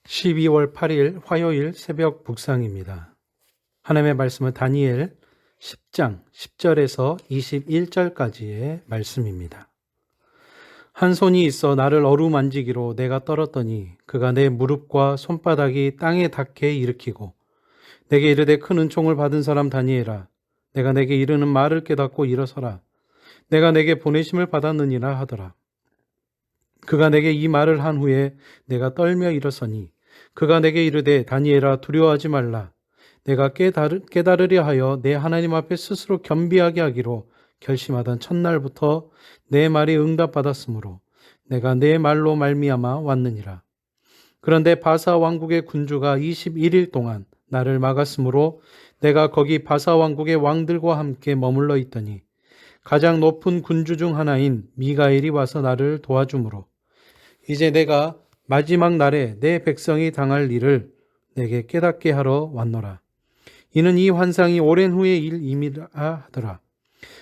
12월 8일 화요일 새벽 묵상입니다. 하나님의 말씀은 다니엘 10장 10절에서 21절까지의 말씀입니다. 한 손이 있어 나를 어루만지기로 내가 떨었더니 그가 내 무릎과 손바닥이 땅에 닿게 일으키고 내게 이르되 큰 은총을 받은 사람 다니엘아 내가 내게 이르는 말을 깨닫고 일어서라. 내가 내게 보내심을 받았느니라 하더라. 그가 내게 이 말을 한 후에 내가 떨며 일어서니 그가 내게 이르되 다니엘아 두려워하지 말라. 내가 깨달으려 하여 내 하나님 앞에 스스로 겸비하게 하기로 결심하던 첫날부터 내 말이 응답받았으므로 내가 내 말로 말미암아 왔느니라. 그런데 바사 왕국의 군주가 21일 동안 나를 막았으므로 내가 거기 바사 왕국의 왕들과 함께 머물러 있더니 가장 높은 군주 중 하나인 미가엘이 와서 나를 도와주므로 이제 내가 마지막 날에 내 백성이 당할 일을 내게 깨닫게 하러 왔노라. 이는 이 환상이 오랜 후의 일임이라 하더라.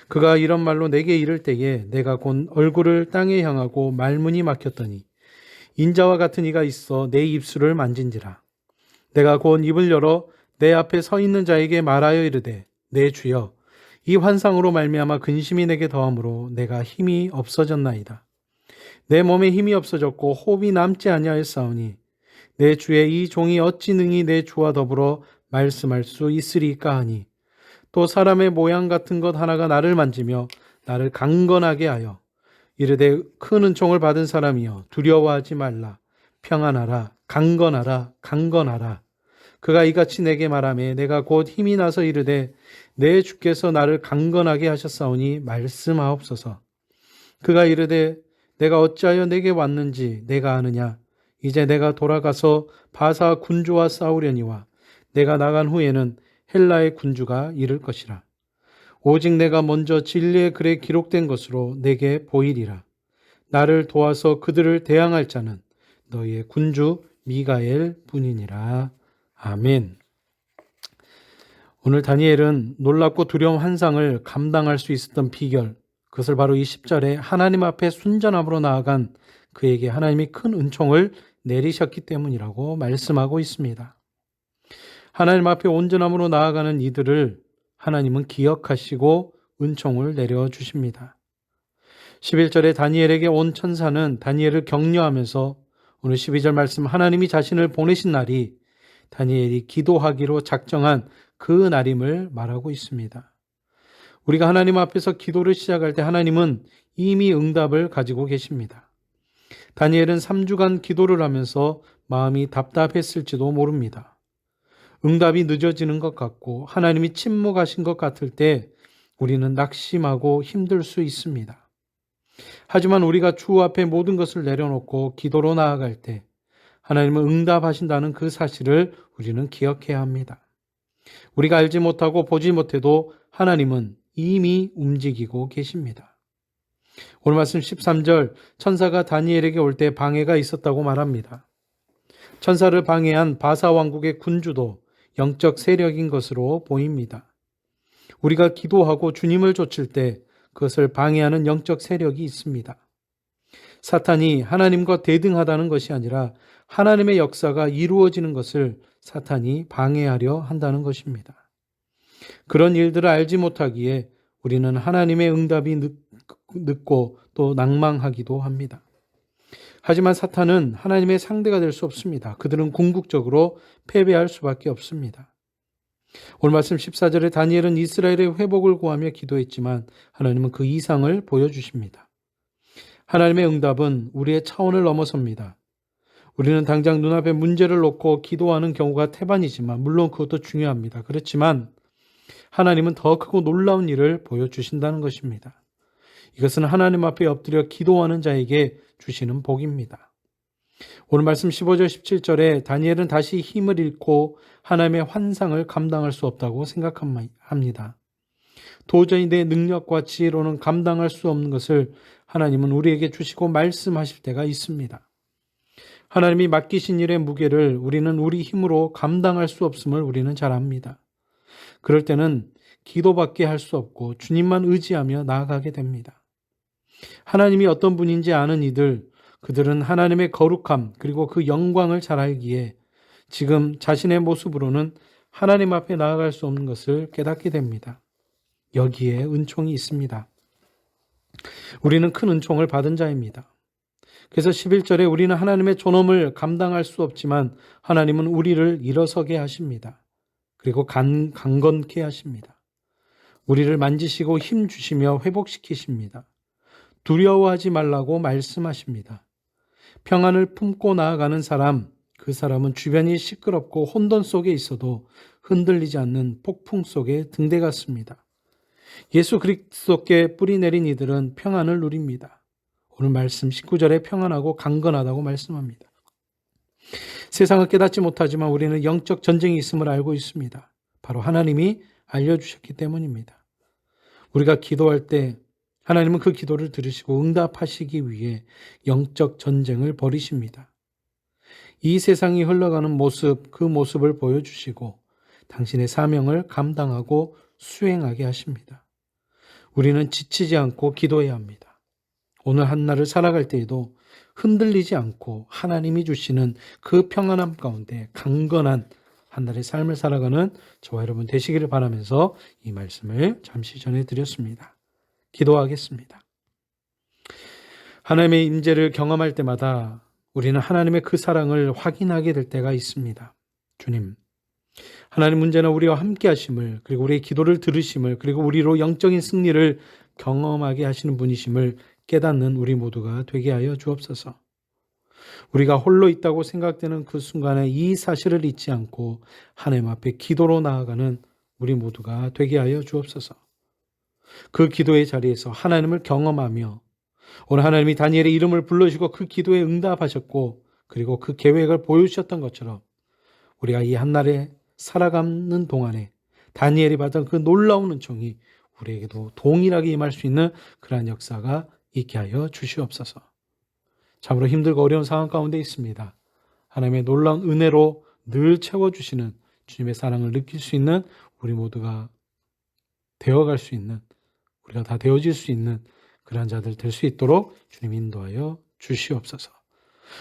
그가 이런 말로 내게 이를 때에 내가 곧 얼굴을 땅에 향하고 말문이 막혔더니 인자와 같은 이가 있어 내 입술을 만진지라. 내가 곧 입을 열어 내 앞에 서 있는 자에게 말하여 이르되 내 주여 이 환상으로 말미암아 근심이 내게 더함으로 내가 힘이 없어졌나이다. 내 몸에 힘이 없어졌고 호흡이 남지 아니하였사오니 내 주의 이 종이 어찌 능히 내 주와 더불어 말씀할 수 있으리까 하니 또 사람의 모양 같은 것 하나가 나를 만지며 나를 강건하게 하여 이르되 큰 은총을 받은 사람이여 두려워하지 말라. 평안하라. 강건하라. 강건하라. 그가 이같이 내게 말하매 내가 곧 힘이 나서 이르되 내 주께서 나를 강건하게 하셨사오니 말씀하옵소서. 그가 이르되 내가 어찌하여 내게 왔는지 내가 아느냐. 이제 내가 돌아가서 바사 군주와 싸우려니와 내가 나간 후에는 헬라의 군주가 이를 것이라. 오직 내가 먼저 진리의 글에 기록된 것으로 내게 보이리라. 나를 도와서 그들을 대항할 자는 너희의 군주 미가엘 뿐이니라. 아멘. 오늘 다니엘은 놀랍고 두려운 환상을 감당할 수 있었던 비결, 그것을 바로 이 10절에 하나님 앞에 순전함으로 나아간 그에게 하나님이 큰 은총을 내리셨기 때문이라고 말씀하고 있습니다. 하나님 앞에 온전함으로 나아가는 이들을 하나님은 기억하시고 은총을 내려주십니다. 11절에 다니엘에게 온 천사는 다니엘을 격려하면서 오늘 12절 말씀 하나님이 자신을 보내신 날이 다니엘이 기도하기로 작정한 그 날임을 말하고 있습니다. 우리가 하나님 앞에서 기도를 시작할 때 하나님은 이미 응답을 가지고 계십니다. 다니엘은 3주간 기도를 하면서 마음이 답답했을지도 모릅니다. 응답이 늦어지는 것 같고 하나님이 침묵하신 것 같을 때 우리는 낙심하고 힘들 수 있습니다. 하지만 우리가 주 앞에 모든 것을 내려놓고 기도로 나아갈 때 하나님은 응답하신다는 그 사실을 우리는 기억해야 합니다. 우리가 알지 못하고 보지 못해도 하나님은 이미 움직이고 계십니다. 오늘 말씀 13절 천사가 다니엘에게 올 때 방해가 있었다고 말합니다. 천사를 방해한 바사 왕국의 군주도 영적 세력인 것으로 보입니다. 우리가 기도하고 주님을 좇을 때 그것을 방해하는 영적 세력이 있습니다. 사탄이 하나님과 대등하다는 것이 아니라 하나님의 역사가 이루어지는 것을 사탄이 방해하려 한다는 것입니다. 그런 일들을 알지 못하기에 우리는 하나님의 응답이 늦고 또 낭망하기도 합니다. 하지만 사탄은 하나님의 상대가 될 수 없습니다. 그들은 궁극적으로 패배할 수밖에 없습니다. 오늘 말씀 14절에 다니엘은 이스라엘의 회복을 구하며 기도했지만 하나님은 그 이상을 보여주십니다. 하나님의 응답은 우리의 차원을 넘어섭니다. 우리는 당장 눈앞에 문제를 놓고 기도하는 경우가 태반이지만 물론 그것도 중요합니다. 그렇지만 하나님은 더 크고 놀라운 일을 보여주신다는 것입니다. 이것은 하나님 앞에 엎드려 기도하는 자에게 주시는 복입니다. 오늘 말씀 15절 17절에 다니엘은 다시 힘을 잃고 하나님의 환상을 감당할 수 없다고 생각합니다. 도저히 내 능력과 지혜로는 감당할 수 없는 것을 하나님은 우리에게 주시고 말씀하실 때가 있습니다. 하나님이 맡기신 일의 무게를 우리는 우리 힘으로 감당할 수 없음을 우리는 잘 압니다. 그럴 때는 기도밖에 할 수 없고 주님만 의지하며 나아가게 됩니다. 하나님이 어떤 분인지 아는 이들, 그들은 하나님의 거룩함 그리고 그 영광을 잘 알기에 지금 자신의 모습으로는 하나님 앞에 나아갈 수 없는 것을 깨닫게 됩니다. 여기에 은총이 있습니다. 우리는 큰 은총을 받은 자입니다. 그래서 11절에 우리는 하나님의 존엄을 감당할 수 없지만 하나님은 우리를 일어서게 하십니다. 그리고 강건케 하십니다. 우리를 만지시고 힘 주시며 회복시키십니다. 두려워하지 말라고 말씀하십니다. 평안을 품고 나아가는 사람, 그 사람은 주변이 시끄럽고 혼돈 속에 있어도 흔들리지 않는 폭풍 속에 등대 같습니다. 예수 그리스도께 뿌리 내린 이들은 평안을 누립니다. 오늘 말씀 19절에 평안하고 강건하다고 말씀합니다. 세상을 깨닫지 못하지만 우리는 영적 전쟁이 있음을 알고 있습니다. 바로 하나님이 알려주셨기 때문입니다. 우리가 기도할 때 하나님은 그 기도를 들으시고 응답하시기 위해 영적 전쟁을 벌이십니다. 이 세상이 흘러가는 모습, 그 모습을 보여주시고 당신의 사명을 감당하고 수행하게 하십니다. 우리는 지치지 않고 기도해야 합니다. 오늘 한날을 살아갈 때에도 흔들리지 않고 하나님이 주시는 그 평안함 가운데 강건한 한날의 삶을 살아가는 저와 여러분 되시기를 바라면서 이 말씀을 잠시 전해드렸습니다. 기도하겠습니다. 하나님의 임재를 경험할 때마다 우리는 하나님의 그 사랑을 확인하게 될 때가 있습니다. 주님, 하나님 언제나 우리와 함께 하심을, 그리고 우리의 기도를 들으심을, 그리고 우리로 영적인 승리를 경험하게 하시는 분이심을 깨닫는 우리 모두가 되게 하여 주옵소서. 우리가 홀로 있다고 생각되는 그 순간에 이 사실을 잊지 않고 하나님 앞에 기도로 나아가는 우리 모두가 되게 하여 주옵소서. 그 기도의 자리에서 하나님을 경험하며 오늘 하나님이 다니엘의 이름을 불러주시고 그 기도에 응답하셨고 그리고 그 계획을 보여주셨던 것처럼 우리가 이 한날에 살아가는 동안에 다니엘이 받은 그 놀라운 은총이 우리에게도 동일하게 임할 수 있는 그러한 역사가 있게 하여 주시옵소서. 참으로 힘들고 어려운 상황 가운데 있습니다. 하나님의 놀라운 은혜로 늘 채워주시는 주님의 사랑을 느낄 수 있는 우리 모두가 되어갈 수 있는, 우리가 다 되어질 수 있는 그러한 자들 될 수 있도록 주님 인도하여 주시옵소서.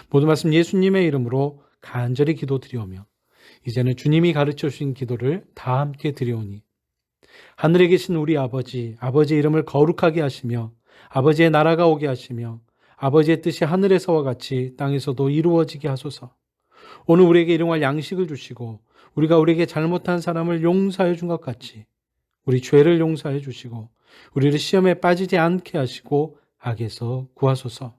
모든 말씀 예수님의 이름으로 간절히 기도드리오며 이제는 주님이 가르쳐 주신 기도를 다 함께 드리오니 하늘에 계신 우리 아버지, 아버지의 이름을 거룩하게 하시며 아버지의 나라가 오게 하시며 아버지의 뜻이 하늘에서와 같이 땅에서도 이루어지게 하소서. 오늘 우리에게 일용할 양식을 주시고 우리가 우리에게 잘못한 사람을 용서해 준 것 같이 우리 죄를 용서해 주시고 우리를 시험에 빠지지 않게 하시고 악에서 구하소서.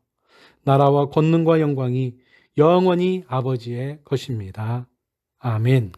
나라와 권능과 영광이 영원히 아버지의 것입니다. 아멘.